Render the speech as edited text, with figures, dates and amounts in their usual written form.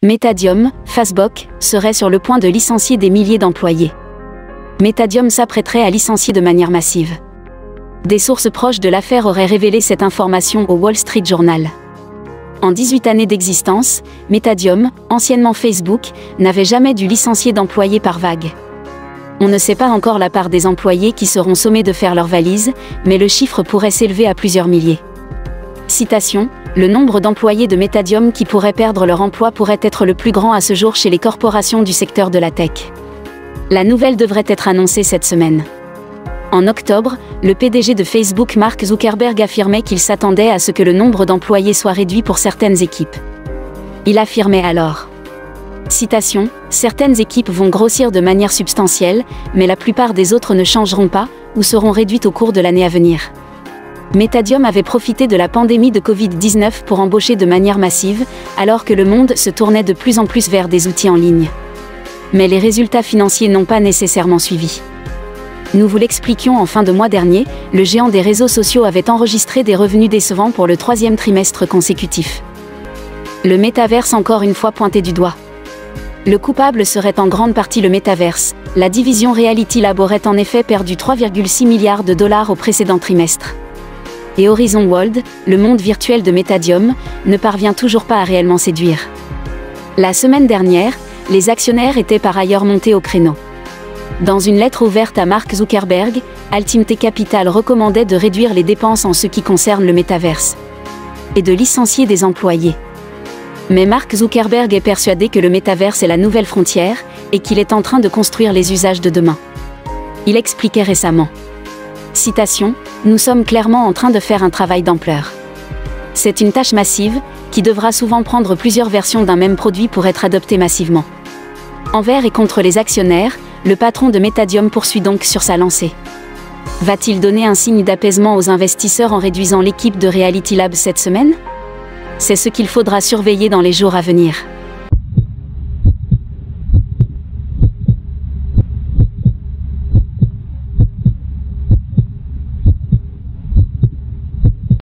Metadium, Facebook, serait sur le point de licencier des milliers d'employés. Metadium s'apprêterait à licencier de manière massive. Des sources proches de l'affaire auraient révélé cette information au Wall Street Journal. En 18 années d'existence, Metadium, anciennement Facebook, n'avait jamais dû licencier d'employés par vague. On ne sait pas encore la part des employés qui seront sommés de faire leurs valises, mais le chiffre pourrait s'élever à plusieurs milliers. Citation, « Le nombre d'employés de Metadium qui pourraient perdre leur emploi pourrait être le plus grand à ce jour chez les corporations du secteur de la tech. » La nouvelle devrait être annoncée cette semaine. En octobre, le PDG de Facebook Mark Zuckerberg affirmait qu'il s'attendait à ce que le nombre d'employés soit réduit pour certaines équipes. Il affirmait alors. Citation, « Certaines équipes vont grossir de manière substantielle, mais la plupart des autres ne changeront pas, ou seront réduites au cours de l'année à venir. » Metadium avait profité de la pandémie de Covid-19 pour embaucher de manière massive, alors que le monde se tournait de plus en plus vers des outils en ligne. Mais les résultats financiers n'ont pas nécessairement suivi. Nous vous l'expliquions en fin de mois dernier, le géant des réseaux sociaux avait enregistré des revenus décevants pour le 3e trimestre consécutif. Le métaverse encore une fois pointé du doigt. Le coupable serait en grande partie le métaverse. La division Reality Lab aurait en effet perdu 3,6 milliards de dollars au précédent trimestre. Et Horizon World, le monde virtuel de Metadium, ne parvient toujours pas à réellement séduire. La semaine dernière, les actionnaires étaient par ailleurs montés au créneau. Dans une lettre ouverte à Mark Zuckerberg, Altimte Capital recommandait de réduire les dépenses en ce qui concerne le métaverse et de licencier des employés. Mais Mark Zuckerberg est persuadé que le métaverse est la nouvelle frontière et qu'il est en train de construire les usages de demain. Il expliquait récemment. Citation, « Nous sommes clairement en train de faire un travail d'ampleur. C'est une tâche massive, qui devra souvent prendre plusieurs versions d'un même produit pour être adoptée massivement. » Envers et contre les actionnaires, le patron de Metadium poursuit donc sur sa lancée. Va-t-il donner un signe d'apaisement aux investisseurs en réduisant l'équipe de Reality Lab cette semaine ? C'est ce qu'il faudra surveiller dans les jours à venir.